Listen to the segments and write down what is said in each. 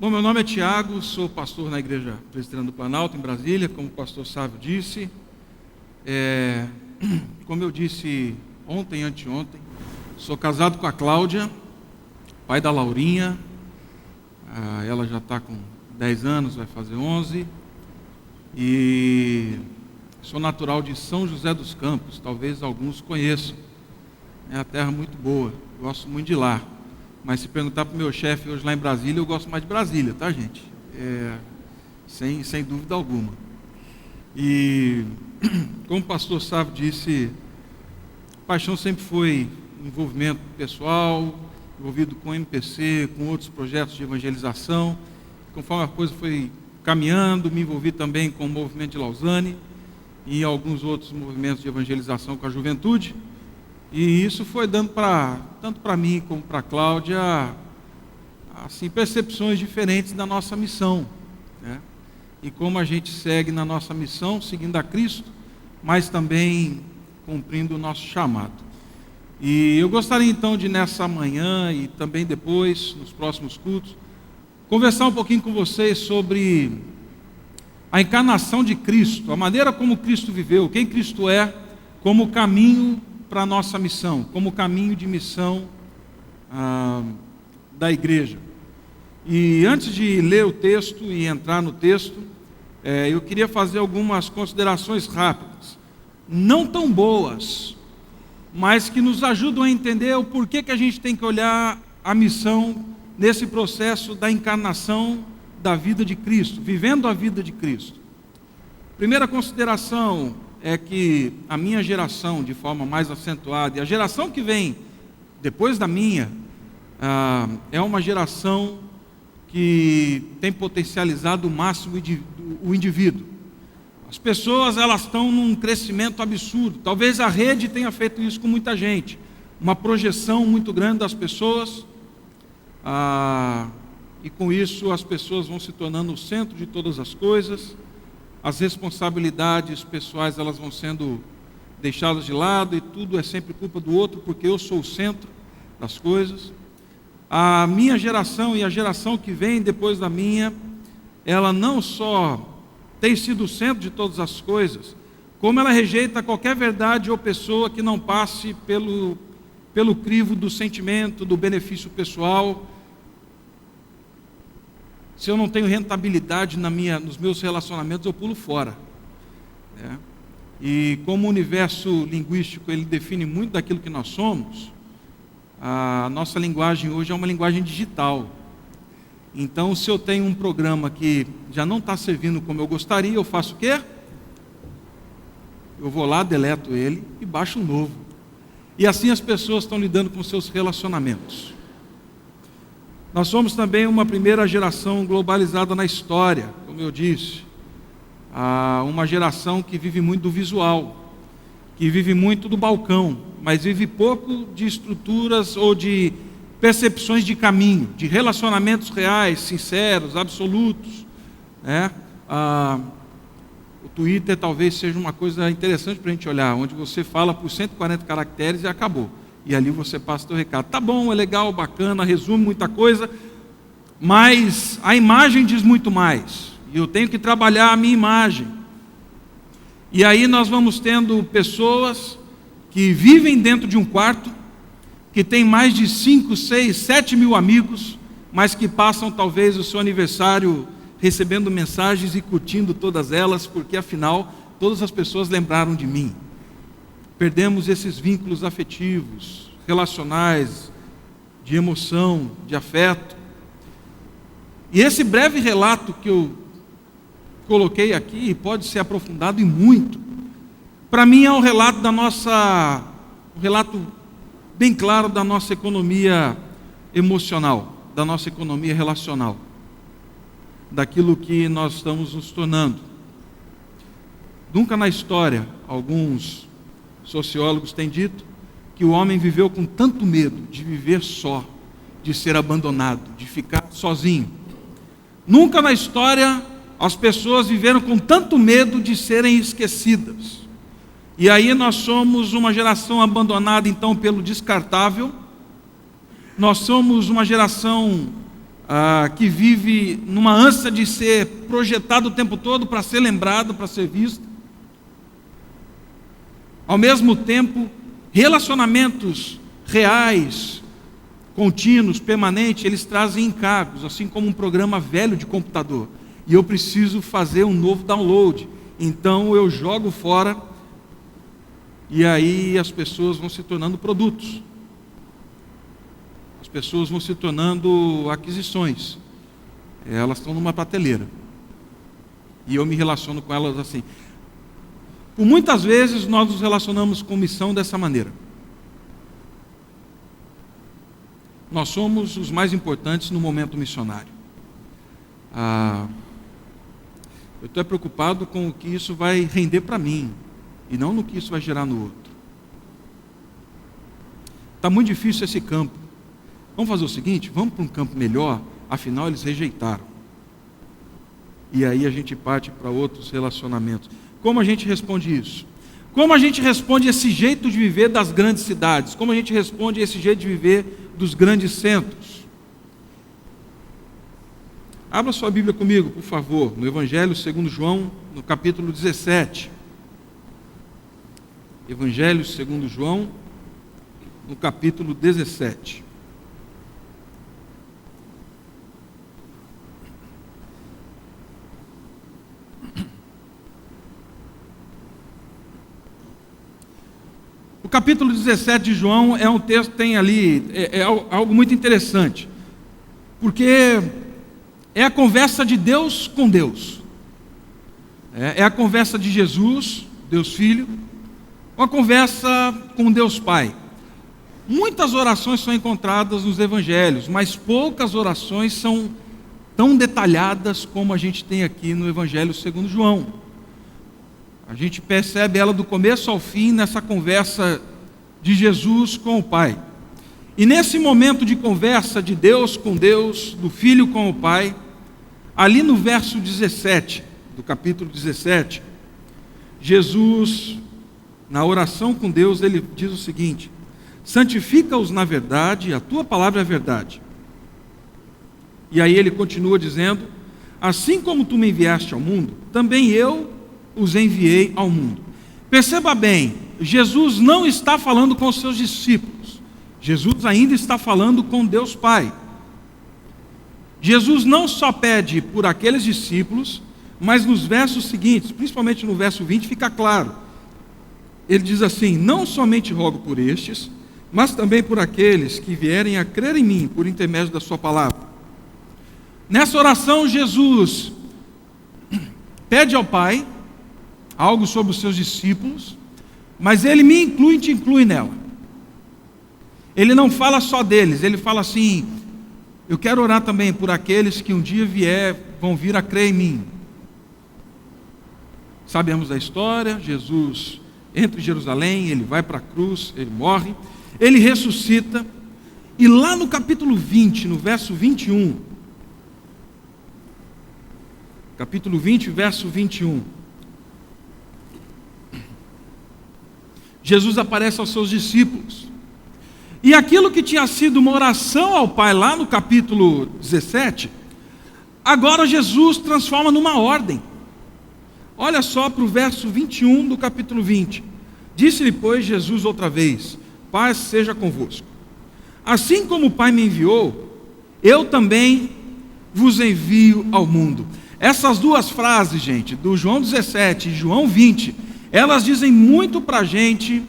Bom, meu nome é Tiago, sou pastor na Igreja Presbiteriana do Planalto, em Brasília, como o pastor Sávio disse. Como eu disse ontem, anteontem, sou casado com a Cláudia, pai da Laurinha. Ela já está com 10 anos, vai fazer 11. E sou natural de São José dos Campos, talvez alguns conheçam. É uma terra muito boa, gosto muito de lá. Mas se perguntar para o meu chefe hoje lá em Brasília, eu gosto mais de Brasília, tá, gente? Sem dúvida alguma. E, como o pastor Sávio disse, paixão sempre foi envolvimento pessoal, envolvido com o MPC, com outros projetos de evangelização. Conforme a coisa foi caminhando, me envolvi também com o movimento de Lausanne e alguns outros movimentos de evangelização com a juventude. E isso foi dando tanto para mim como para a Cláudia, assim, percepções diferentes da nossa missão, né? E como a gente segue na nossa missão, seguindo a Cristo, mas também cumprindo o nosso chamado. E eu gostaria então de nessa manhã e também depois, nos próximos cultos, conversar um pouquinho com vocês sobre a encarnação de Cristo, a maneira como Cristo viveu, quem Cristo é, como caminho para a nossa missão, como caminho de missão da igreja. E antes de ler o texto e entrar no texto, eu queria fazer algumas considerações rápidas, não tão boas, mas que nos ajudam a entender o porquê que a gente tem que olhar a missão nesse processo da encarnação da vida de Cristo, vivendo a vida de Cristo. Primeira consideração é que a minha geração, de forma mais acentuada, e a geração que vem depois da minha, é uma geração que tem potencializado o máximo o indivíduo. As pessoas, elas estão num crescimento absurdo. Talvez a rede tenha feito isso com muita gente, uma projeção muito grande das pessoas, e com isso as pessoas vão se tornando o centro de todas as coisas. As responsabilidades pessoais, elas vão sendo deixadas de lado e tudo é sempre culpa do outro, porque eu sou o centro das coisas. A minha geração e a geração que vem depois da minha, ela não só tem sido o centro de todas as coisas, como ela rejeita qualquer verdade ou pessoa que não passe pelo crivo do sentimento, do benefício pessoal. Se eu não tenho rentabilidade nos meus relacionamentos, eu pulo fora, né? E como o universo linguístico ele define muito daquilo que nós somos, a nossa linguagem hoje é uma linguagem digital. Então, se eu tenho um programa que já não está servindo como eu gostaria, eu faço o quê? Eu vou lá, deleto ele e baixo um novo. E assim as pessoas estão lidando com seus relacionamentos. Nós somos também uma primeira geração globalizada na história, como eu disse. Uma geração que vive muito do visual, que vive muito do balcão, mas vive pouco de estruturas ou de percepções de caminho, de relacionamentos reais, sinceros, absolutos, né? O Twitter talvez seja uma coisa interessante para a gente olhar, onde você fala por 140 caracteres e acabou. E ali você passa o teu recado. Tá bom, é legal, bacana, resume muita coisa, mas a imagem diz muito mais. E eu tenho que trabalhar a minha imagem. E aí nós vamos tendo pessoas que vivem dentro de um quarto, que tem mais de 5, 6, 7 mil amigos, mas que passam talvez o seu aniversário recebendo mensagens e curtindo todas elas, porque afinal todas as pessoas lembraram de mim. Perdemos esses vínculos afetivos, relacionais, de emoção, de afeto. E esse breve relato que eu coloquei aqui pode ser aprofundado e muito. Para mim é um relato um relato bem claro da nossa economia emocional, da nossa economia relacional, daquilo que nós estamos nos tornando. Nunca na história, alguns sociólogos têm dito que o homem viveu com tanto medo de viver só, de ser abandonado, de ficar sozinho. Nunca na história as pessoas viveram com tanto medo de serem esquecidas. E aí nós somos uma geração abandonada então pelo descartável. Nós somos uma geração que vive numa ânsia de ser projetado o tempo todo para ser lembrado, para ser visto. Ao mesmo tempo, relacionamentos reais, contínuos, permanentes, eles trazem encargos, assim como um programa velho de computador. E eu preciso fazer um novo download. Então eu jogo fora e aí as pessoas vão se tornando produtos. As pessoas vão se tornando aquisições. Elas estão numa prateleira. E eu me relaciono com elas assim. Por muitas vezes nós nos relacionamos com missão dessa maneira. Nós somos os mais importantes no momento missionário. Eu estou preocupado com o que isso vai render para mim, e não no que isso vai gerar no outro. Está muito difícil esse campo. Vamos fazer o seguinte, vamos para um campo melhor, afinal eles rejeitaram. E aí a gente parte para outros relacionamentos. Como a gente responde isso? Como a gente responde esse jeito de viver das grandes cidades? Como a gente responde esse jeito de viver dos grandes centros? Abra sua Bíblia comigo, por favor, no Evangelho segundo João, no capítulo 17. Evangelho segundo João, no capítulo 17. O capítulo 17 de João é um texto que tem ali, algo muito interessante, porque é a conversa de Deus com Deus, é a conversa de Jesus, Deus Filho, uma conversa com Deus Pai. Muitas orações são encontradas nos evangelhos, mas poucas orações são tão detalhadas como a gente tem aqui no Evangelho segundo João. A gente percebe ela do começo ao fim nessa conversa de Jesus com o Pai. E nesse momento de conversa de Deus com Deus, do Filho com o Pai, ali no verso 17, do capítulo 17, Jesus, na oração com Deus, ele diz o seguinte: santifica-os na verdade, a tua palavra é verdade. E aí ele continua dizendo: assim como tu me enviaste ao mundo, também eu os enviei ao mundo. Perceba bem, Jesus não está falando com os seus discípulos, Jesus ainda está falando com Deus Pai. Jesus não só pede por aqueles discípulos, mas nos versos seguintes, principalmente no verso 20, fica claro. Ele diz assim: não somente rogo por estes, mas também por aqueles que vierem a crer em mim por intermédio da sua palavra. Nessa oração, Jesus pede ao Pai algo sobre os seus discípulos, mas ele me inclui e te inclui nela. Ele não fala só deles, ele fala assim: eu quero orar também por aqueles que um dia vão vir a crer em mim. Sabemos da história, Jesus entra em Jerusalém, ele vai para a cruz, ele morre, ele ressuscita, e lá no capítulo 20, no verso 21, capítulo 20, verso 21, Jesus aparece aos seus discípulos, e aquilo que tinha sido uma oração ao Pai lá no capítulo 17, agora Jesus transforma numa ordem. Olha só para o verso 21 do capítulo 20. Disse-lhe, pois, Jesus outra vez: paz seja convosco. Assim como o Pai me enviou, eu também vos envio ao mundo. Essas duas frases, gente, do João 17 e João 20, elas dizem muito para a gente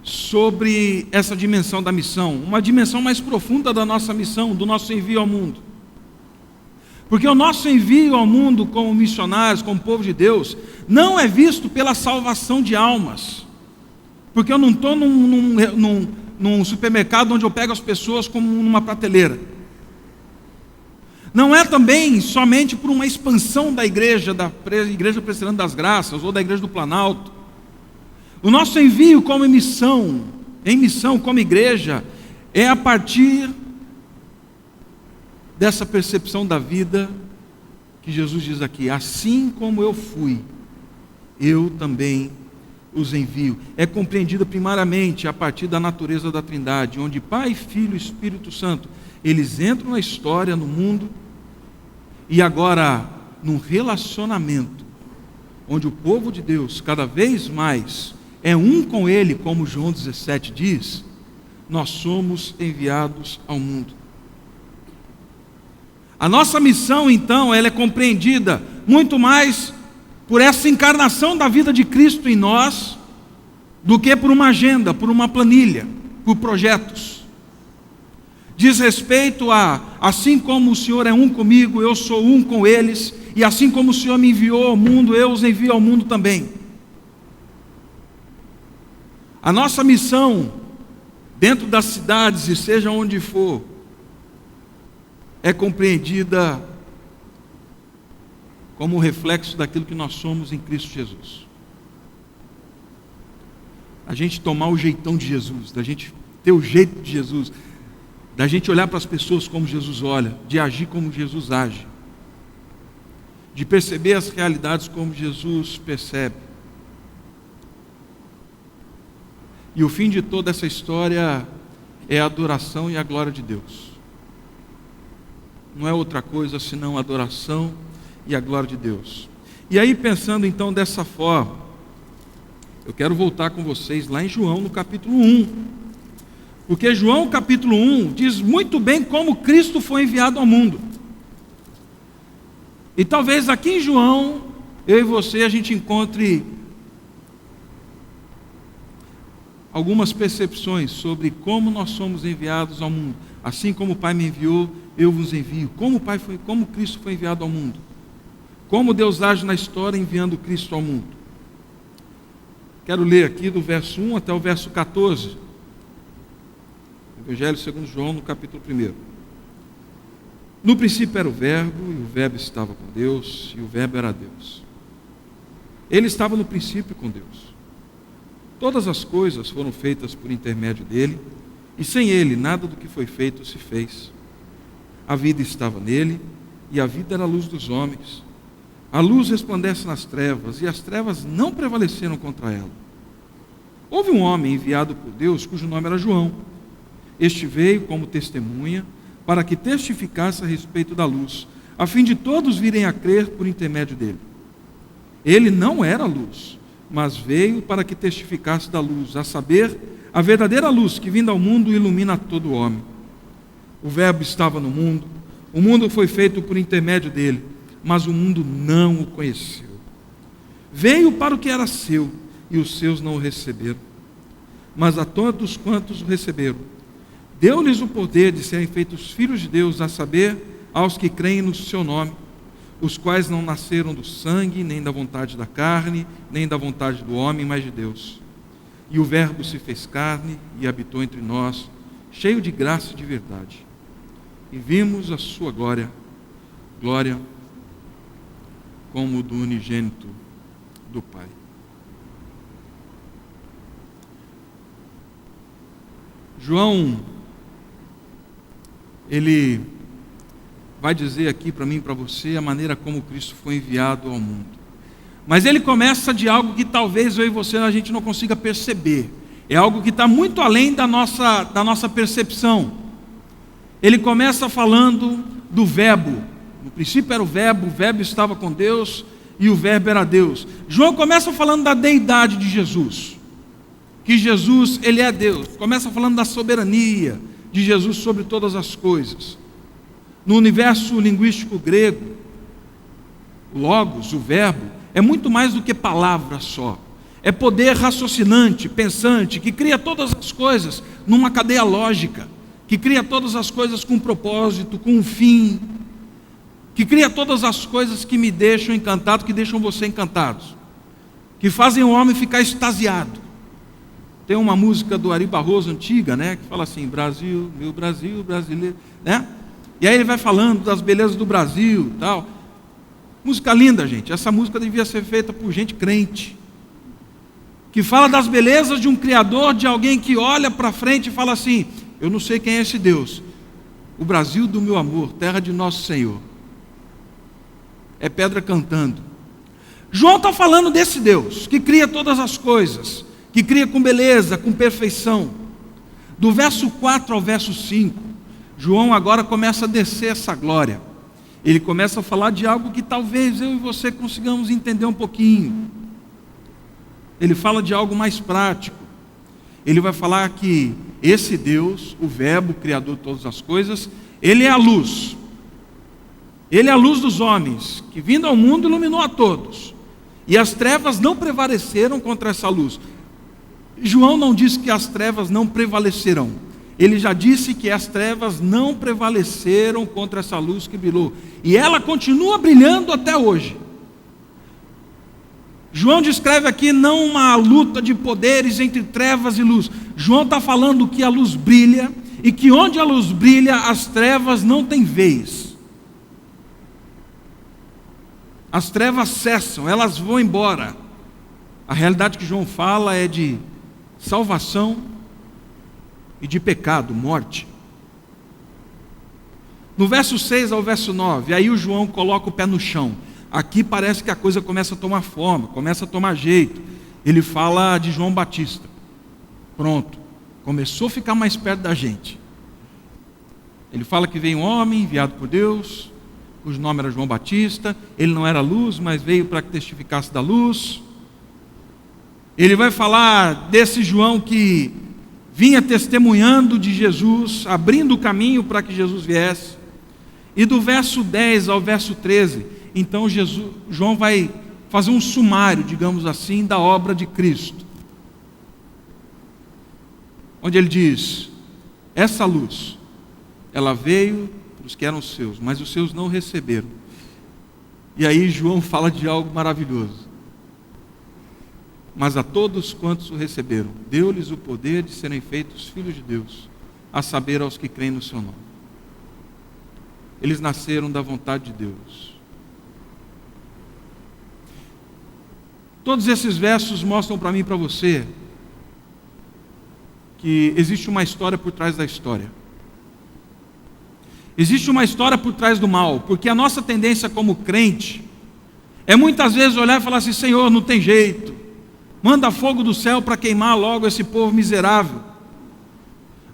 sobre essa dimensão da missão, uma dimensão mais profunda da nossa missão, do nosso envio ao mundo. Porque o nosso envio ao mundo como missionários, como povo de Deus, não é visto pela salvação de almas. Porque eu não estou num supermercado onde eu pego as pessoas como numa prateleira. Não é também somente por uma expansão da igreja Presbiteriana das Graças, ou da igreja do Planalto. O nosso envio como missão, como igreja, é a partir dessa percepção da vida que Jesus diz aqui: assim como eu fui, eu também os envio. É compreendida primariamente a partir da natureza da Trindade, onde Pai, Filho e Espírito Santo, eles entram na história, no mundo, e agora num relacionamento, onde o povo de Deus cada vez mais é um com Ele, como João 17 diz, nós somos enviados ao mundo. A nossa missão, então, ela é compreendida muito mais por essa encarnação da vida de Cristo em nós, do que por uma agenda, por uma planilha, por projetos. Diz respeito a, assim como o Senhor é um comigo, eu sou um com eles, e assim como o Senhor me enviou ao mundo, eu os envio ao mundo também. A nossa missão, dentro das cidades, e seja onde for, é compreendida como um reflexo daquilo que nós somos em Cristo Jesus. A gente tomar o jeitão de Jesus, da gente ter o jeito de Jesus, da gente olhar para as pessoas como Jesus olha, de agir como Jesus age, de perceber as realidades como Jesus percebe. E o fim de toda essa história é a adoração e a glória de Deus. Não é outra coisa senão a adoração e a glória de Deus. E aí, pensando então dessa forma, eu quero voltar com vocês lá em João, no capítulo 1. Porque João, capítulo 1, diz muito bem como Cristo foi enviado ao mundo. E talvez aqui em João, eu e você, a gente encontre algumas percepções sobre como nós somos enviados ao mundo. Assim como o Pai me enviou, eu vos envio. Como Cristo foi enviado ao mundo. Como Deus age na história enviando Cristo ao mundo. Quero ler aqui do verso 1 até o verso 14. Evangelho segundo João, no capítulo 1. No princípio era o Verbo, e o Verbo estava com Deus, e o Verbo era Deus. Ele estava no princípio com Deus. Todas as coisas foram feitas por intermédio dele, e sem ele nada do que foi feito se fez. A vida estava nele, e a vida era a luz dos homens. A luz resplandece nas trevas, e as trevas não prevaleceram contra ela. Houve um homem enviado por Deus, cujo nome era João. Este veio como testemunha, para que testificasse a respeito da luz, a fim de todos virem a crer por intermédio dele. Ele não era luz, mas veio para que testificasse da luz, a saber, a verdadeira luz que vindo ao mundo ilumina todo homem. O Verbo estava no mundo, o mundo foi feito por intermédio dele, mas o mundo não o conheceu. Veio para o que era seu, e os seus não o receberam. Mas a todos quantos o receberam, deu-lhes o poder de serem feitos filhos de Deus, a saber, aos que creem no seu nome, os quais não nasceram do sangue, nem da vontade da carne, nem da vontade do homem, mas de Deus. E o Verbo se fez carne e habitou entre nós, cheio de graça e de verdade. E vimos a sua glória, glória como do unigênito do Pai. João, ele vai dizer aqui para mim e para você a maneira como Cristo foi enviado ao mundo. Mas ele começa de algo que talvez eu e você a gente não consiga perceber. É algo que está muito além da nossa percepção. Ele começa falando do Verbo. No princípio era o Verbo estava com Deus e o Verbo era Deus. João começa falando da deidade de Jesus. Que Jesus, ele é Deus. Começa falando da soberania de Jesus sobre todas as coisas. No universo linguístico grego, o logos, o verbo, é muito mais do que palavra só. É poder raciocinante, pensante, que cria todas as coisas numa cadeia lógica, que cria todas as coisas com um propósito, com um fim, que cria todas as coisas que me deixam encantado, que deixam você encantados, que fazem o homem ficar extasiado. Tem uma música do Ari Barroso antiga, né, que fala assim: Brasil, meu Brasil, brasileiro, né? E aí ele vai falando das belezas do Brasil, tal. Música linda, gente. Essa música devia ser feita por gente crente, que fala das belezas de um Criador, de alguém que olha para frente e fala assim: eu não sei quem é esse Deus. O Brasil do meu amor, terra de nosso Senhor. É pedra cantando. João está falando desse Deus que cria todas as coisas, que cria com beleza, com perfeição. Do verso 4 ao verso 5, João agora começa a descer essa glória. ele começa a falar de algo que talvez eu e você consigamos entender um pouquinho. Ele fala de algo mais prático. Ele vai falar que esse Deus, o Verbo, Criador de todas as coisas, Ele é a luz. Ele é a luz dos homens, que vindo ao mundo iluminou a todos. E as trevas não prevaleceram contra essa luz. João não disse que as trevas não prevalecerão. Ele já disse que as trevas não prevaleceram contra essa luz que brilhou. E ela continua brilhando até hoje. João descreve aqui não uma luta de poderes entre trevas e luz. João está falando que a luz brilha e que onde a luz brilha, as trevas não têm vez. As trevas cessam, elas vão embora. A realidade que João fala é de salvação e de pecado, morte. No verso 6 ao verso 9, aí o João coloca o pé no chão. Aqui parece que a coisa começa a tomar forma, começa a tomar jeito. Ele fala de João Batista. Pronto, começou a ficar mais perto da gente. Ele fala que veio um homem enviado por Deus, cujo nome era João Batista. Ele não era luz, mas veio para que testificasse da luz. Ele vai falar desse João que vinha testemunhando de Jesus, abrindo o caminho para que Jesus viesse. E do verso 10 ao verso 13, então João vai fazer um sumário, digamos assim, da obra de Cristo. Onde ele diz: essa luz, ela veio para os que eram seus, mas os seus não receberam. E aí João fala de algo maravilhoso. Mas a todos quantos o receberam, deu-lhes o poder de serem feitos filhos de Deus, a saber, aos que creem no seu nome. Eles nasceram da vontade de Deus. Todos esses versos mostram para mim e para você que existe uma história por trás da história. Existe uma história por trás do mal, porque a nossa tendência como crente é muitas vezes olhar e falar assim: Senhor, não tem jeito, manda fogo do céu para queimar logo esse povo miserável.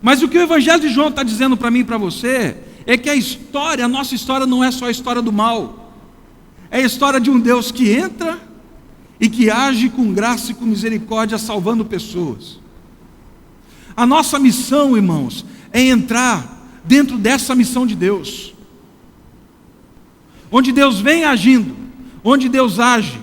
Mas o que o Evangelho de João está dizendo para mim e para você é que a nossa história não é só a história do mal, é a história de um Deus que entra e que age com graça e com misericórdia, salvando pessoas. A nossa missão, irmãos, é entrar dentro dessa missão de Deus, onde Deus vem agindo, onde Deus age,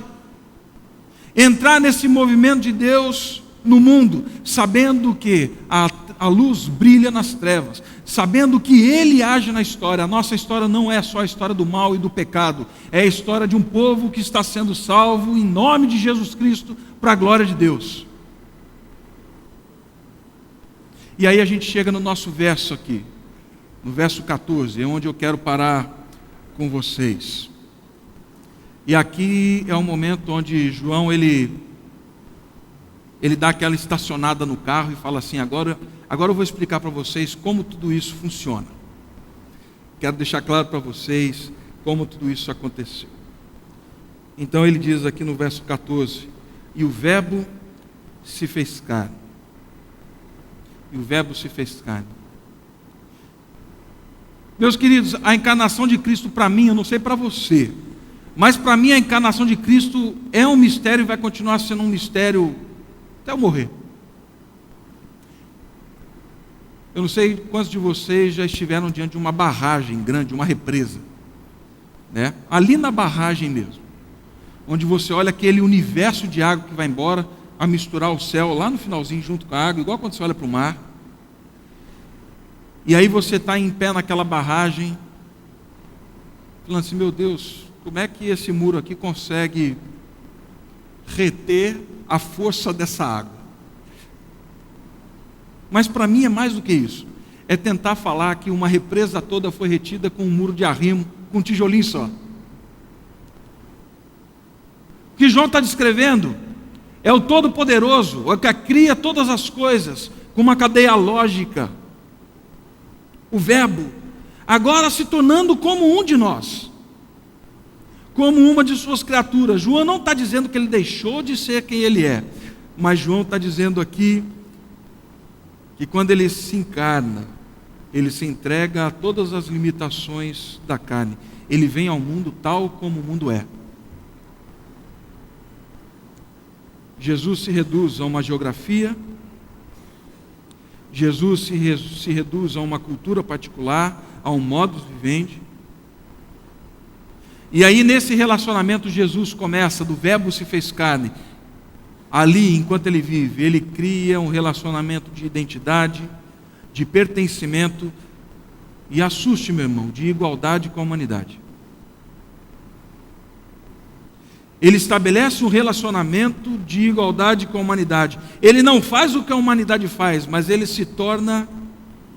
entrar nesse movimento de Deus no mundo, sabendo que a luz brilha nas trevas, sabendo que Ele age na história. A nossa história não é só a história do mal e do pecado, é a história de um povo que está sendo salvo em nome de Jesus Cristo, para a glória de Deus. E aí a gente chega no nosso verso aqui, no verso 14, é onde eu quero parar com vocês. E aqui é o momento onde João, ele dá aquela estacionada no carro e fala assim: agora eu vou explicar para vocês como tudo isso funciona. Quero deixar claro para vocês como tudo isso aconteceu. Então ele diz aqui no verso 14: e o Verbo se fez carne. E o Verbo se fez carne. Meus queridos, a encarnação de Cristo para mim, eu não sei para você, mas para mim a encarnação de Cristo é um mistério e vai continuar sendo um mistério até eu morrer. Eu não sei quantos de vocês já estiveram diante de uma barragem grande, uma represa, né? Ali na barragem mesmo, onde você olha aquele universo de água que vai embora a misturar o céu lá no finalzinho junto com a água, igual quando você olha para o mar. E aí você está em pé naquela barragem, falando assim: meu Deus, como é que esse muro aqui consegue reter a força dessa água? Mas para mim é mais do que isso. É tentar falar que uma represa toda foi retida com um muro de arrimo, com um tijolinho só. O que João está descrevendo é o Todo-Poderoso, o que cria todas as coisas, com uma cadeia lógica. O Verbo, agora se tornando como um de nós, como uma de suas criaturas. João não está dizendo que ele deixou de ser quem ele é, mas João está dizendo aqui que quando ele se encarna, ele se entrega a todas as limitações da carne. ele vem ao mundo tal como o mundo é. Jesus se reduz a uma geografia, Jesus se reduz a uma cultura particular, a um modus vivendi. E aí nesse relacionamento Jesus começa, do verbo se fez carne. Ali, enquanto ele vive, ele cria um relacionamento de identidade, de pertencimento e, assuste, meu irmão, de igualdade com a humanidade. Ele estabelece um relacionamento de igualdade com a humanidade. Ele não faz o que a humanidade faz, mas ele se torna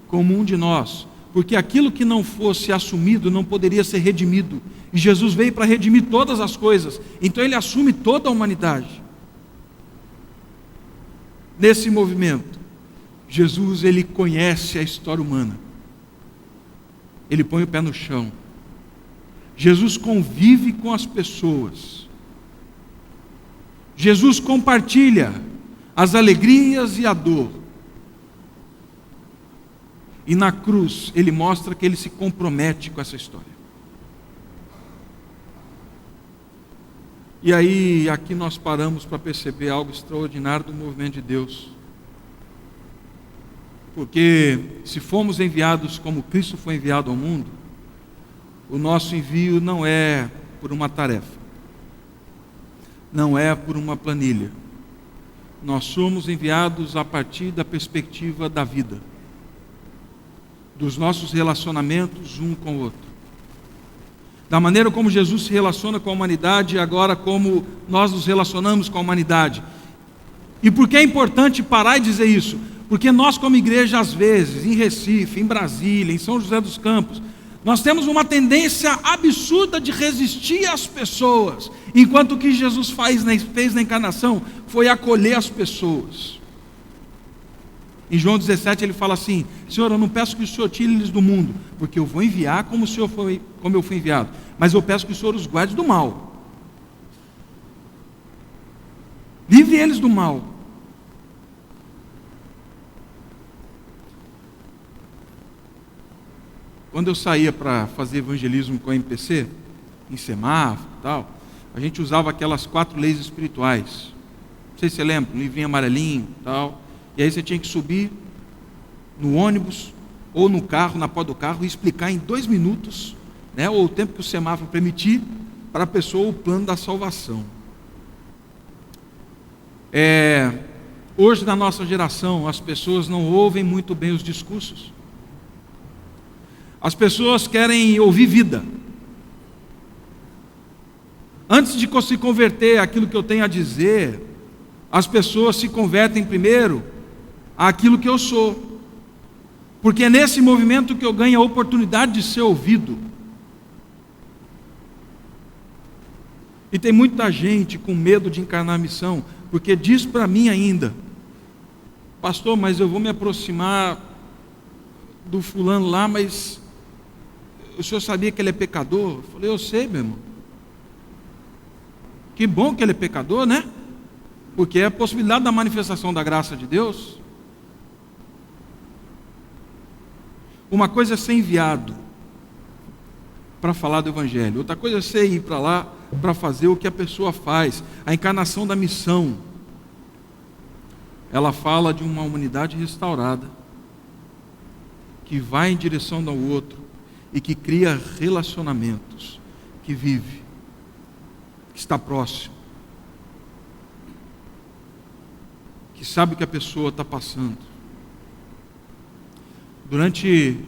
como um de nós. Porque aquilo que não fosse assumido não poderia ser redimido. E Jesus veio para redimir todas as coisas. Então ele assume toda a humanidade. Nesse movimento, Jesus ele conhece a história humana. Ele põe o pé no chão. Jesus convive com as pessoas. Jesus compartilha as alegrias e a dor. E na cruz ele mostra que ele se compromete com essa história. E aí, aqui nós paramos para perceber algo extraordinário do movimento de Deus. Porque se fomos enviados como Cristo foi enviado ao mundo, o nosso envio não é por uma tarefa, não é por uma planilha. Nós somos enviados a partir da perspectiva da vida, dos nossos relacionamentos um com o outro, da maneira como Jesus se relaciona com a humanidade e agora como nós nos relacionamos com a humanidade. E por que é importante parar e dizer isso? Porque nós como igreja, às vezes, em Recife, em Brasília, em São José dos Campos, nós temos uma tendência absurda de resistir às pessoas, enquanto o que Jesus fez na encarnação foi acolher as pessoas. Em João 17 ele fala assim: Senhor, eu não peço que o Senhor tire eles do mundo, porque eu vou enviar como eu fui enviado, mas eu peço que o Senhor os guarde do mal. Livre eles do mal. Quando eu saía para fazer evangelismo com a MPC, em semáforo e tal, a gente usava aquelas 4 leis espirituais. Não sei se você lembra, um livrinho amarelinho e tal. E aí você tinha que subir no ônibus ou no carro, na porta do carro, e explicar em 2 minutos, né, ou o tempo que o semáforo permitir, para a pessoa o plano da salvação. Hoje, na nossa geração, as pessoas não ouvem muito bem os discursos. As pessoas querem ouvir vida. Antes de se converter àquilo que eu tenho a dizer, as pessoas se convertem primeiro àquilo que eu sou. Porque é nesse movimento que eu ganho a oportunidade de ser ouvido. E tem muita gente com medo de encarnar a missão, porque diz para mim ainda: pastor, mas eu vou me aproximar do fulano lá, mas o senhor sabia que ele é pecador? Eu falei: eu sei, meu irmão. Que bom que ele é pecador, né? Porque é a possibilidade da manifestação da graça de Deus. Uma coisa é ser enviado para falar do Evangelho, outra coisa é ser ir para lá para fazer o que a pessoa faz. A encarnação da missão, ela fala de uma humanidade restaurada, que vai em direção ao outro e que cria relacionamentos, que vive, que está próximo, que sabe o que a pessoa está passando. Durante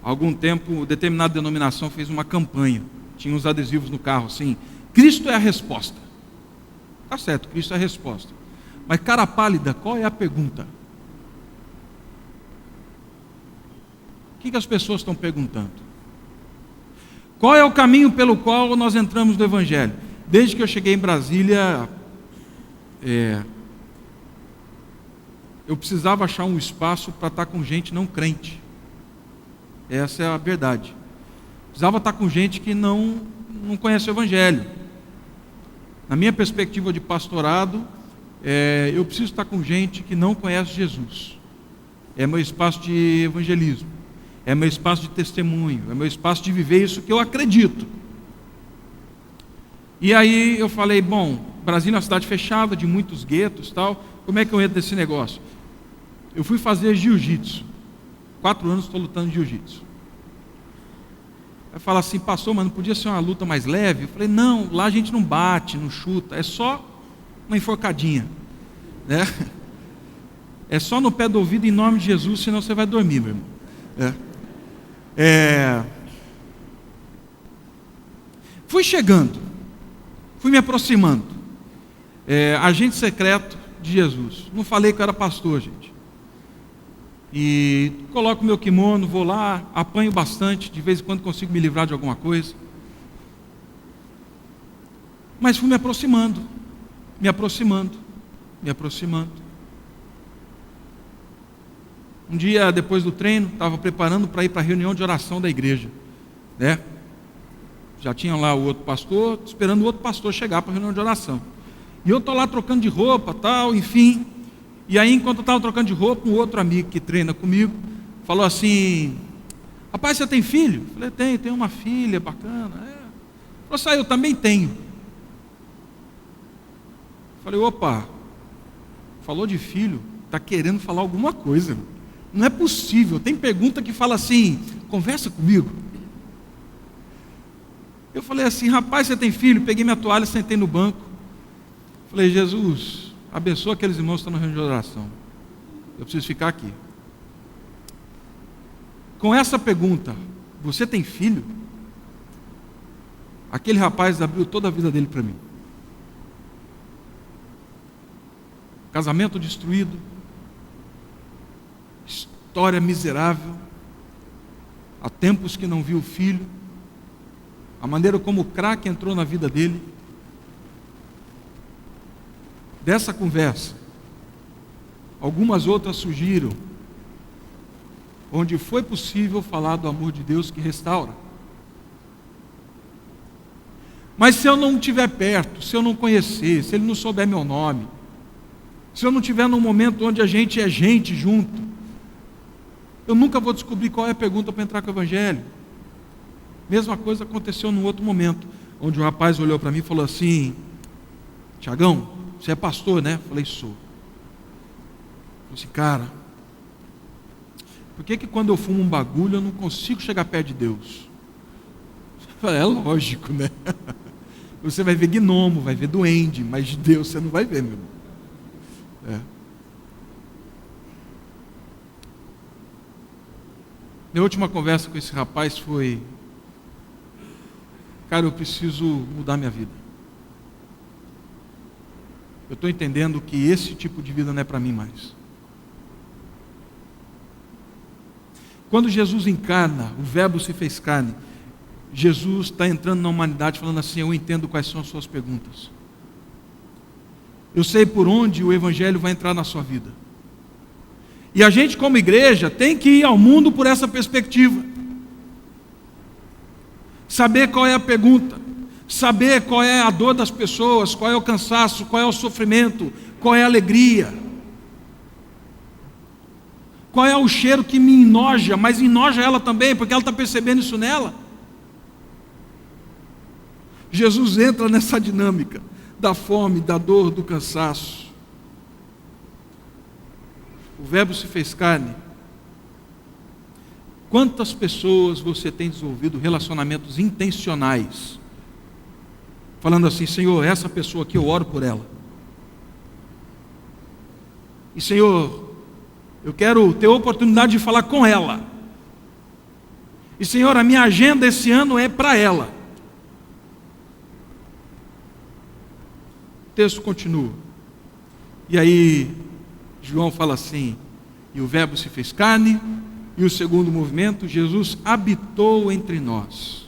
algum tempo, determinada denominação fez uma campanha, tinha uns adesivos no carro assim: Cristo é a resposta. Tá certo, Cristo é a resposta, mas cara pálida, qual é a pergunta? O que as pessoas estão perguntando? Qual é o caminho pelo qual nós entramos no Evangelho? Desde que eu cheguei em Brasília, eu precisava achar um espaço para estar com gente não crente. Essa é a verdade. Precisava estar com gente que não conhece o Evangelho. Na minha perspectiva de pastorado, eu preciso estar com gente que não conhece Jesus. É meu espaço de evangelismo. é meu espaço de testemunho, é meu espaço de viver isso que eu acredito. E aí eu falei, bom, Brasília é uma cidade fechada, de muitos guetos, tal, como é que eu entro nesse negócio? Eu fui fazer jiu-jitsu, 4 anos estou lutando jiu-jitsu. Aí fala assim, pastor, mas não podia ser uma luta mais leve? Eu falei, não, lá a gente não bate, não chuta, é só uma enforcadinha, né? É só no pé do ouvido em nome de Jesus, senão você vai dormir, meu irmão. Fui chegando, fui me aproximando, agente secreto de Jesus. Não falei que eu era pastor, gente. E coloco meu kimono, vou lá, apanho bastante, de vez em quando consigo me livrar de alguma coisa. Mas fui me aproximando, me aproximando, me aproximando. Um dia depois do treino, estava preparando para ir para a reunião de oração da igreja, né? Já tinha lá o outro pastor, esperando o outro pastor chegar para a reunião de oração. E eu estou lá trocando de roupa, tal, enfim. E aí, enquanto eu estava trocando de roupa, um outro amigo que treina comigo falou assim: rapaz, você tem filho? Eu falei, tenho uma filha bacana. Falou assim, eu também tenho. Falei, opa, falou de filho, está querendo falar alguma coisa. Não é possível. Tem pergunta que fala assim, conversa comigo. Eu falei assim, rapaz, você tem filho? Peguei minha toalha, sentei no banco. Falei, Jesus, abençoa aqueles irmãos que estão na reunião de oração. Eu preciso ficar aqui. Com essa pergunta, você tem filho? Aquele rapaz abriu toda a vida dele para mim. Casamento destruído, história miserável, há tempos que não viu o filho, a maneira como o crack entrou na vida dele. Dessa conversa, algumas outras surgiram, onde foi possível falar do amor de Deus que restaura. Mas se eu não estiver perto, se eu não conhecer, se ele não souber meu nome, se eu não estiver num momento onde a gente é gente junto, eu nunca vou descobrir qual é a pergunta para entrar com o Evangelho. Mesma coisa aconteceu num outro momento, onde um rapaz olhou para mim e falou assim: Tiagão, você é pastor, né? Eu falei, sou. Ele falou assim, cara, por que quando eu fumo um bagulho eu não consigo chegar perto de Deus? Eu falei, é lógico, né? Você vai ver gnomo, vai ver duende, mas de Deus você não vai ver, meu irmão. Minha última conversa com esse rapaz foi: cara, eu preciso mudar minha vida. Eu estou entendendo que esse tipo de vida não é para mim mais. Quando Jesus encarna, o Verbo se fez carne, Jesus está entrando na humanidade falando assim: eu entendo quais são as suas perguntas. Eu sei por onde o Evangelho vai entrar na sua vida. E a gente, como igreja, tem que ir ao mundo por essa perspectiva. Saber qual é a pergunta, saber qual é a dor das pessoas, qual é o cansaço, qual é o sofrimento, qual é a alegria, qual é o cheiro que me enoja, mas enoja ela também, porque ela está percebendo isso nela. Jesus entra nessa dinâmica da fome, da dor, do cansaço. O Verbo se fez carne. Quantas pessoas você tem desenvolvido relacionamentos intencionais, falando assim: Senhor, essa pessoa aqui eu oro por ela, e Senhor, eu quero ter a oportunidade de falar com ela, e Senhor, a minha agenda esse ano é para ela. O texto continua, e aí João fala assim: e o Verbo se fez carne. E o segundo movimento, Jesus habitou entre nós.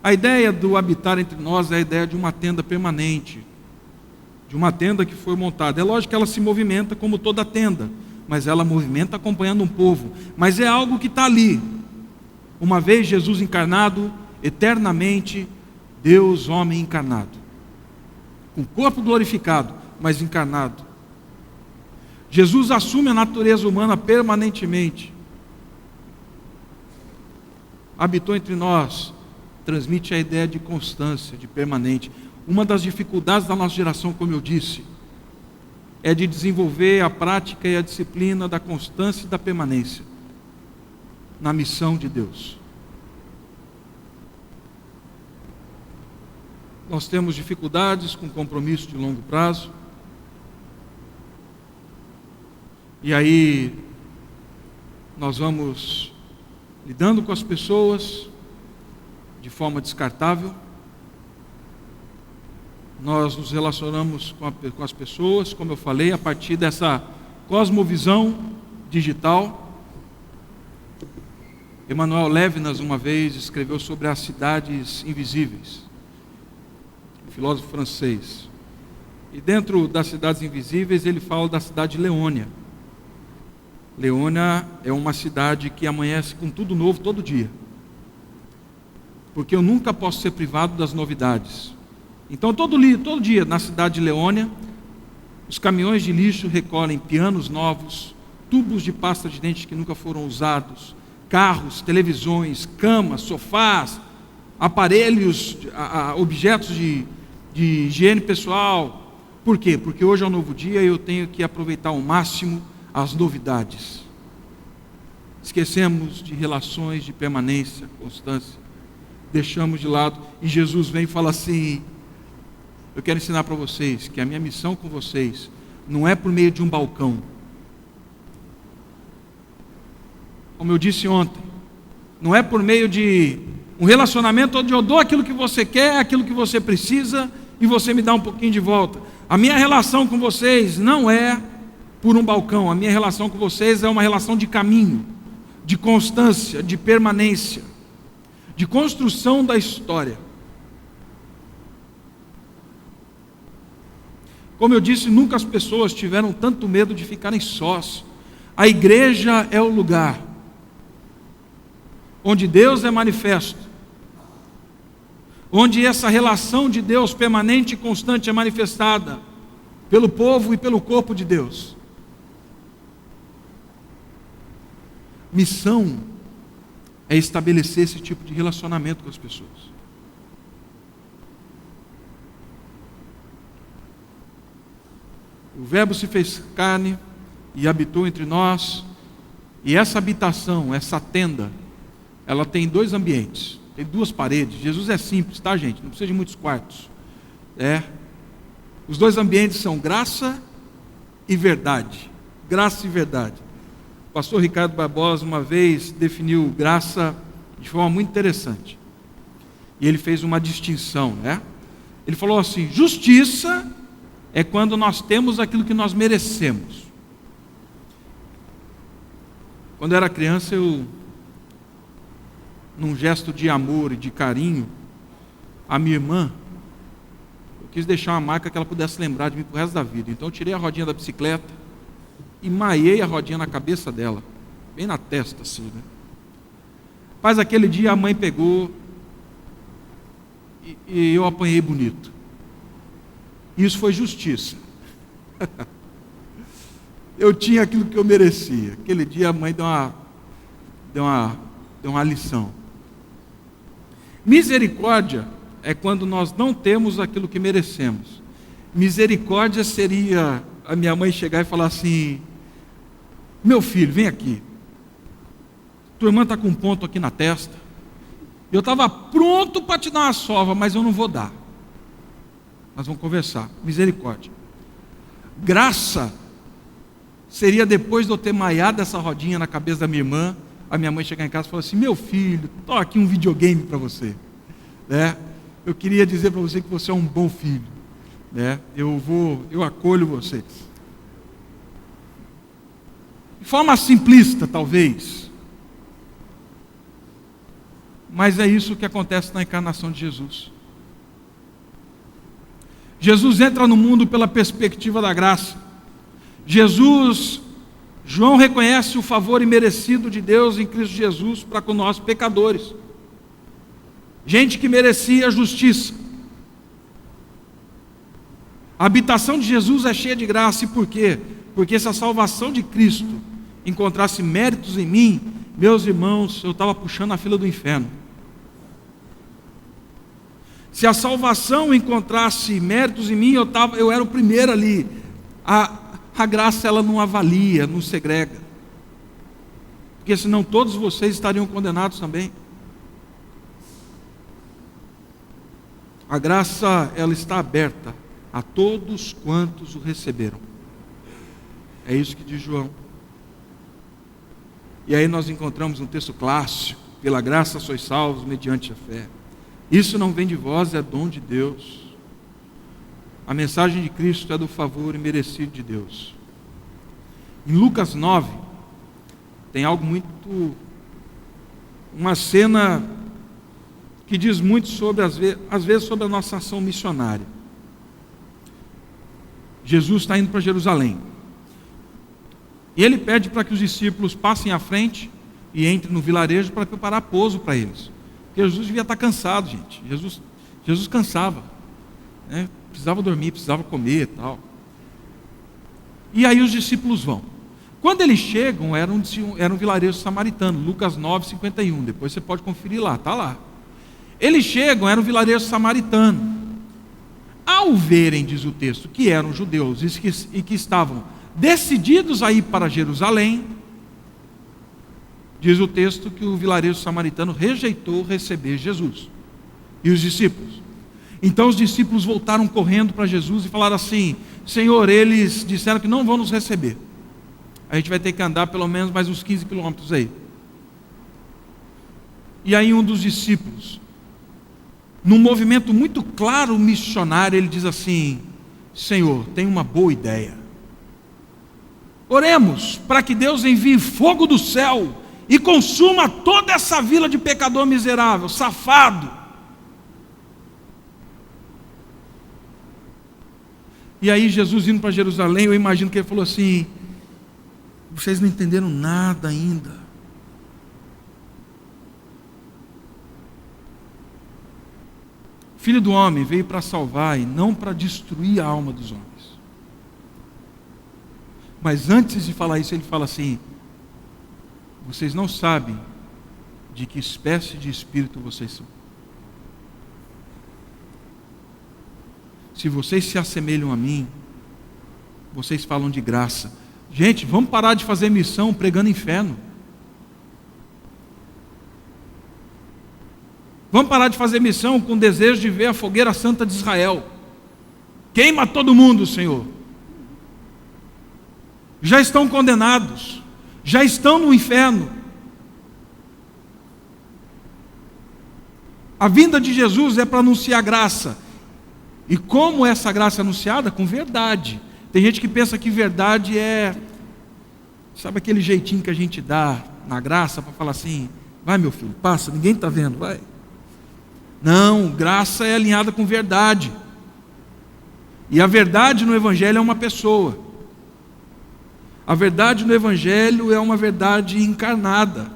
A ideia do habitar entre nós é a ideia de uma tenda permanente, de uma tenda que foi montada. É lógico que ela se movimenta como toda tenda, mas ela movimenta acompanhando um povo. Mas é algo que está ali. Uma vez Jesus encarnado, eternamente, Deus, homem encarnado, com corpo glorificado, mas encarnado. Jesus assume a natureza humana permanentemente. habitou entre nós, transmite a ideia de constância, de permanente. Uma das dificuldades da nossa geração, como eu disse, é de desenvolver a prática e a disciplina da constância e da permanência na missão de Deus. Nós temos dificuldades com compromisso de longo prazo. E aí nós vamos lidando com as pessoas de forma descartável. Nós nos relacionamos com as pessoas, como eu falei, a partir dessa cosmovisão digital. Emmanuel Levinas, uma vez, escreveu sobre as cidades invisíveis, um filósofo francês. E dentro das cidades invisíveis, ele fala da cidade de Leônia. Leônia é uma cidade que amanhece com tudo novo todo dia, porque eu nunca posso ser privado das novidades. Então todo dia na cidade de Leônia, os caminhões de lixo recolhem pianos novos, tubos de pasta de dente que nunca foram usados, carros, televisões, camas, sofás, aparelhos, objetos de higiene pessoal. Por quê? Porque hoje é um novo dia e eu tenho que aproveitar ao máximo as novidades. Esquecemos de relações de permanência, constância, deixamos de lado, e Jesus vem e fala assim: eu quero ensinar para vocês que a minha missão com vocês não é por meio de um balcão. Como eu disse ontem, não é por meio de um relacionamento onde eu dou aquilo que você quer, aquilo que você precisa, e você me dá um pouquinho de volta. A minha relação com vocês não é por um balcão. A minha relação com vocês é uma relação de caminho, de constância, de permanência, de construção da história. Como eu disse, nunca as pessoas tiveram tanto medo de ficarem sós. A igreja é o lugar onde Deus é manifesto, onde essa relação de Deus permanente e constante é manifestada pelo povo e pelo corpo de Deus. Missão é estabelecer esse tipo de relacionamento com as pessoas. O Verbo se fez carne e habitou entre nós, e essa habitação, essa tenda, ela tem dois ambientes, tem duas paredes. Jesus é simples, tá, gente? Não precisa de muitos quartos. Os dois ambientes são graça e verdade. Graça e verdade. O pastor Ricardo Barbosa uma vez definiu graça de forma muito interessante. E ele fez uma distinção, Ele falou assim: justiça é quando nós temos aquilo que nós merecemos. Quando eu era criança, num gesto de amor e de carinho, a minha irmã, eu quis deixar uma marca que ela pudesse lembrar de mim pro resto da vida. Então eu tirei a rodinha da bicicleta e maiei a rodinha na cabeça dela, bem na testa assim, Mas aquele dia a mãe pegou e eu apanhei bonito. Isso foi justiça. Eu tinha aquilo que eu merecia. Aquele dia a mãe deu uma lição. Misericórdia é quando nós não temos aquilo que merecemos. Misericórdia seria a minha mãe chegar e falar assim: meu filho, vem aqui. Tua irmã está com um ponto aqui na testa. Eu estava pronto para te dar uma sova, mas eu não vou dar. Nós vamos conversar. Misericórdia. Graça seria depois de eu ter maiado essa rodinha na cabeça da minha irmã, a minha mãe chegar em casa e falar assim: meu filho, estou aqui um videogame para você. Eu queria dizer para você que você é um bom filho. Eu acolho vocês. De forma simplista, talvez. Mas é isso que acontece na encarnação de Jesus. Jesus entra no mundo pela perspectiva da graça. João reconhece o favor imerecido de Deus em Cristo Jesus para com nós pecadores. Gente que merecia justiça. A habitação de Jesus é cheia de graça. E por quê? Porque se a salvação de Cristo encontrasse méritos em mim, meus irmãos, eu estava puxando a fila do inferno. Se a salvação encontrasse méritos em mim, eu era o primeiro ali. A graça, ela não avalia, não segrega. Porque senão todos vocês estariam condenados também. A graça, ela está aberta a todos quantos o receberam. É isso que diz João. E aí nós encontramos um texto clássico: pela graça sois salvos mediante a fé. Isso não vem de vós, é dom de Deus. A mensagem de Cristo é do favor imerecido de Deus. Em Lucas 9, tem algo uma cena que diz muito sobre, às vezes, sobre a nossa ação missionária. Jesus está indo para Jerusalém. E ele pede para que os discípulos passem à frente e entrem no vilarejo para preparar pouso para eles. Porque Jesus devia estar cansado, gente. Jesus cansava, né? Precisava dormir, precisava comer e tal. E aí os discípulos vão. Quando eles chegam, era um vilarejo samaritano, Lucas 9, 51. Depois você pode conferir lá, está lá. Eles chegam, era um vilarejo samaritano. Ao verem, diz o texto, que eram judeus e que estavam decididos a ir para Jerusalém, diz o texto que o vilarejo samaritano rejeitou receber Jesus e os discípulos. Então os discípulos voltaram correndo para Jesus e falaram assim: Senhor, eles disseram que não vão nos receber. A gente vai ter que andar pelo menos mais uns 15 quilômetros aí. E aí um dos discípulos, num movimento muito claro missionário, ele diz assim: Senhor, tem uma boa ideia. Oremos para que Deus envie fogo do céu e consuma toda essa vila de pecador miserável, safado. E aí Jesus indo para Jerusalém, eu imagino que ele falou assim: vocês não entenderam nada ainda. Filho do homem veio para salvar e não para destruir a alma dos homens. Mas antes de falar isso, ele fala assim: vocês não sabem de que espécie de espírito vocês são. Se vocês se assemelham a mim, vocês falam de graça. Gente, vamos parar de fazer missão pregando inferno. Vamos parar de fazer missão com o desejo de ver a fogueira santa de Israel. Queima todo mundo, Senhor. Já estão condenados, já estão no inferno. A vinda de Jesus é para anunciar graça. E como essa graça é anunciada? Com verdade. Tem gente que pensa que verdade é, sabe aquele jeitinho que a gente dá na graça para falar assim: vai meu filho, passa, ninguém está vendo, vai. Não, graça é alinhada com verdade. E a verdade no Evangelho é uma pessoa. A verdade no Evangelho é uma verdade encarnada.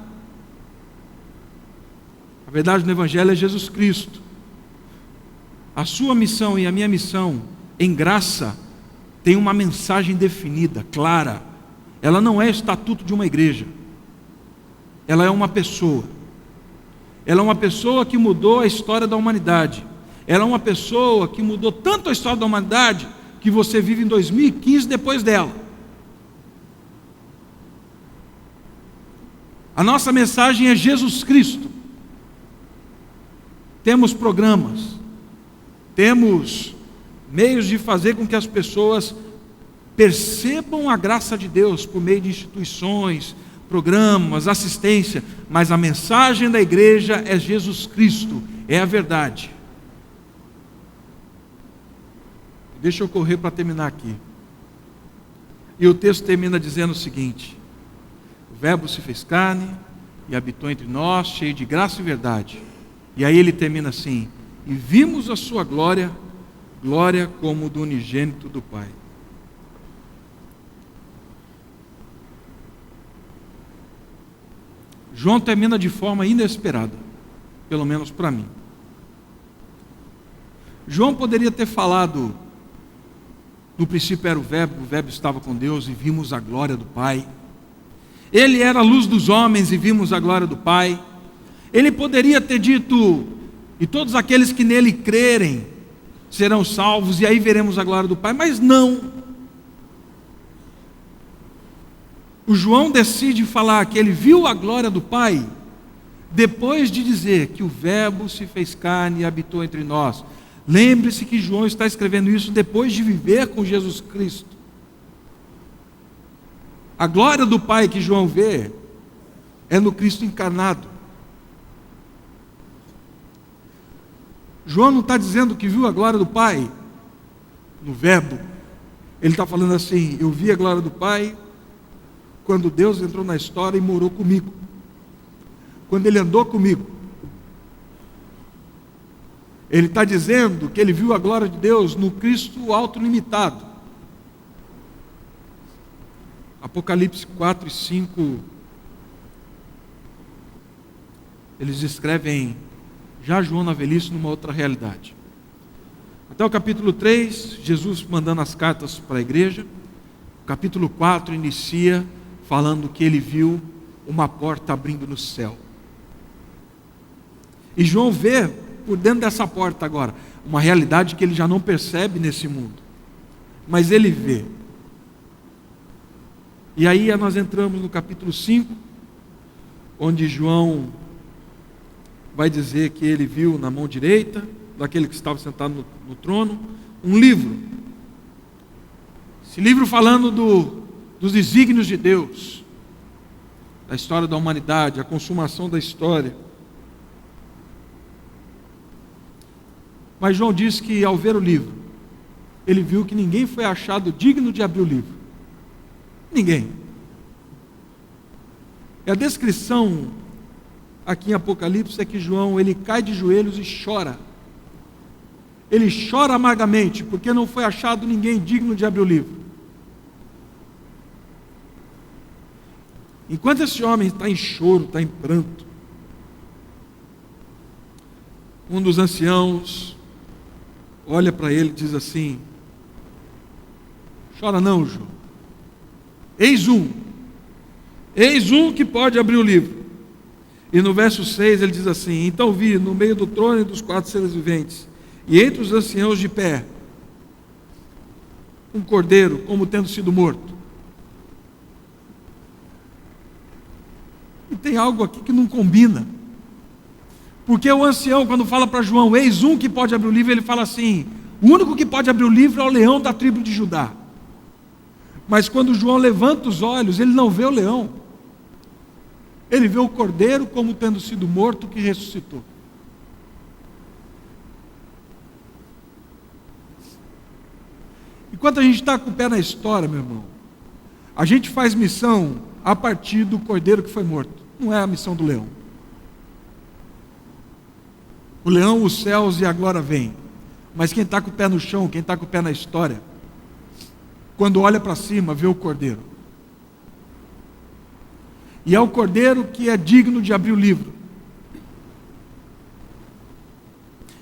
A verdade no Evangelho é Jesus Cristo. A sua missão e a minha missão, em graça, tem uma mensagem definida, clara. Ela não é estatuto de uma igreja. Ela é uma pessoa. Ela é uma pessoa que mudou a história da humanidade. Ela é uma pessoa que mudou tanto a história da humanidade que você vive em 2015 depois dela. A nossa mensagem é Jesus Cristo. Temos programas, temos meios de fazer com que as pessoas percebam a graça de Deus por meio de instituições, programas, assistência, mas a mensagem da igreja é Jesus Cristo, é a verdade. Deixa eu correr para terminar aqui. E o texto termina dizendo o seguinte: o Verbo se fez carne e habitou entre nós, cheio de graça e verdade. E aí ele termina assim: e vimos a sua glória, glória como do unigênito do Pai. João termina de forma inesperada, pelo menos para mim. João poderia ter falado: no princípio era o Verbo estava com Deus e vimos a glória do Pai. Ele era a luz dos homens e vimos a glória do Pai. Ele poderia ter dito: e todos aqueles que nele crerem serão salvos, e aí veremos a glória do Pai. Mas não. O João decide falar que ele viu a glória do Pai depois de dizer que o Verbo se fez carne e habitou entre nós. Lembre-se que João está escrevendo isso depois de viver com Jesus Cristo. A glória do Pai que João vê é no Cristo encarnado. João não está dizendo que viu a glória do Pai no Verbo. Ele está falando assim: eu vi a glória do Pai quando Deus entrou na história e morou comigo, quando Ele andou comigo. Ele está dizendo que ele viu a glória de Deus no Cristo autolimitado. Apocalipse 4 e 5, eles escrevem já João na velhice numa outra realidade. Até o capítulo 3, Jesus mandando as cartas para a igreja. O capítulo 4 inicia falando que ele viu uma porta abrindo no céu. E João vê por dentro dessa porta agora uma realidade que ele já não percebe nesse mundo, mas ele vê. E aí nós entramos no capítulo 5, onde João vai dizer que ele viu na mão direita daquele que estava sentado no trono um livro. Esse livro falando dos desígnios de Deus, da história da humanidade, a consumação da história. Mas João diz que ao ver o livro, ele viu que ninguém foi achado digno de abrir o livro. Ninguém. E a descrição aqui em Apocalipse é que João, ele cai de joelhos e chora. Ele chora amargamente, porque não foi achado ninguém digno de abrir o livro. Enquanto esse homem está em choro, está em pranto, um dos anciãos olha para ele e diz assim: chora não, João. Eis um que pode abrir o livro. E no verso 6 ele diz assim: então vi no meio do trono e dos 4 seres viventes, e entre os anciãos de pé, um cordeiro como tendo sido morto. E tem algo aqui que não combina. Porque o ancião, quando fala para João, eis um que pode abrir o livro, ele fala assim: o único que pode abrir o livro é o leão da tribo de Judá. Mas quando João levanta os olhos, ele não vê o leão. Ele vê o cordeiro como tendo sido morto, que ressuscitou. Enquanto a gente está com o pé na história, meu irmão, a gente faz missão a partir do cordeiro que foi morto. Não é a missão do leão. O leão, os céus e a glória vêm. Mas quem está com o pé no chão, quem está com o pé na história, quando olha para cima, vê o cordeiro. E é o cordeiro que é digno de abrir o livro.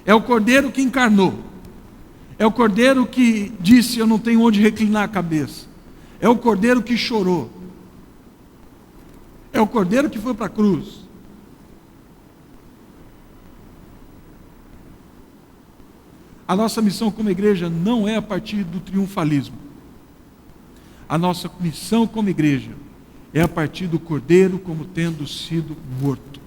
É o cordeiro que encarnou. É o cordeiro que disse: eu não tenho onde reclinar a cabeça. É o cordeiro que chorou. É o cordeiro que foi para a cruz. A nossa missão como igreja não é a partir do triunfalismo. A nossa missão como igreja é a partir do cordeiro como tendo sido morto.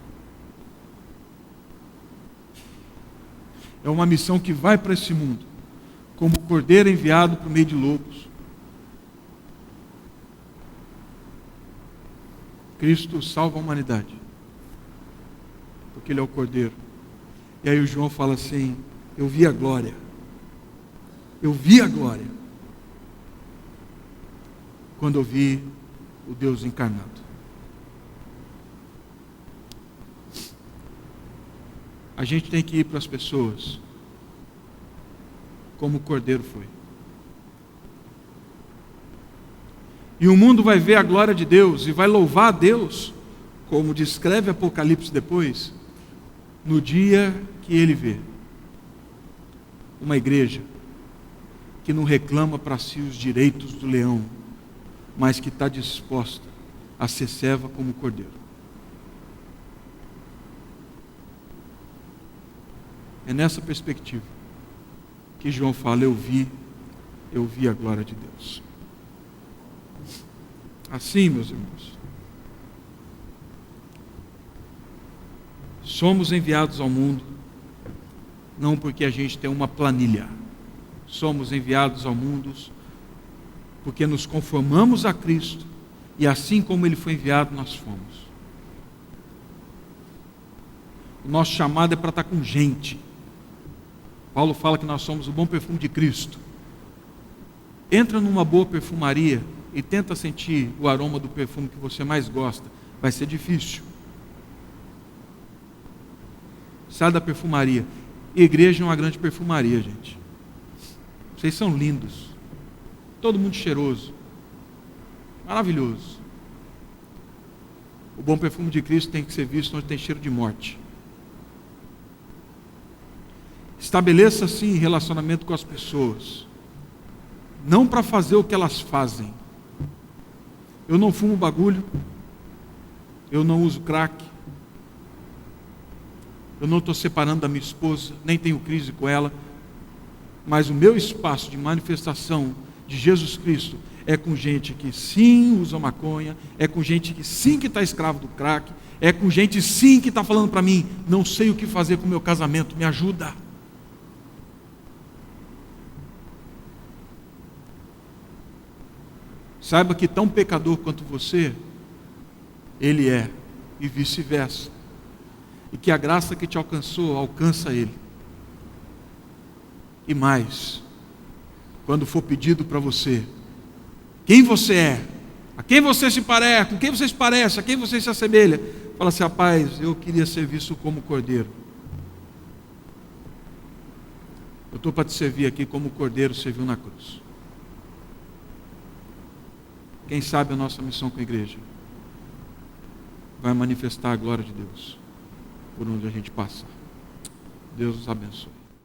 É uma missão que vai para esse mundo como cordeiro enviado por meio de lobos. Cristo salva a humanidade, porque Ele é o cordeiro. E aí o João fala assim: eu vi a glória. Eu vi a glória quando eu vi o Deus encarnado. A gente tem que ir para as pessoas como o cordeiro foi. E o mundo vai ver a glória de Deus e vai louvar a Deus, como descreve Apocalipse depois, no dia que ele vê uma igreja que não reclama para si os direitos do leão, mas que está disposta a ser serva como cordeiro. É nessa perspectiva que João fala, eu vi a glória de Deus. Assim, meus irmãos, somos enviados ao mundo, não porque a gente tem uma planilha. Somos enviados ao mundo porque nos conformamos a Cristo e assim como Ele foi enviado, nós fomos. O nosso chamado é para estar com gente. Paulo fala que nós somos o bom perfume de Cristo. Entra numa boa perfumaria e tenta sentir o aroma do perfume que você mais gosta. Vai ser difícil. Sai da perfumaria. Igreja é uma grande perfumaria, gente. Vocês são lindos. Todo mundo cheiroso. Maravilhoso. O bom perfume de Cristo tem que ser visto onde tem cheiro de morte. Estabeleça sim relacionamento com as pessoas. Não para fazer o que elas fazem. Eu não fumo bagulho. Eu não uso crack. Eu não estou separando da minha esposa, nem tenho crise com ela. Mas o meu espaço de manifestação de Jesus Cristo é com gente que sim usa maconha, é com gente que sim que está escravo do crack, é com gente sim que está falando para mim, não sei o que fazer com o meu casamento, me ajuda. Saiba que tão pecador quanto você, ele é, e vice-versa. E que a graça que te alcançou, alcança ele. E mais, quando for pedido para você, quem você é, a quem você se parece, com quem você se parece, a quem você se assemelha, fala assim, rapaz, eu queria ser visto como cordeiro. Eu estou para te servir aqui como o cordeiro serviu na cruz. Quem sabe a nossa missão com a igreja vai manifestar a glória de Deus por onde a gente passa. Deus os abençoe.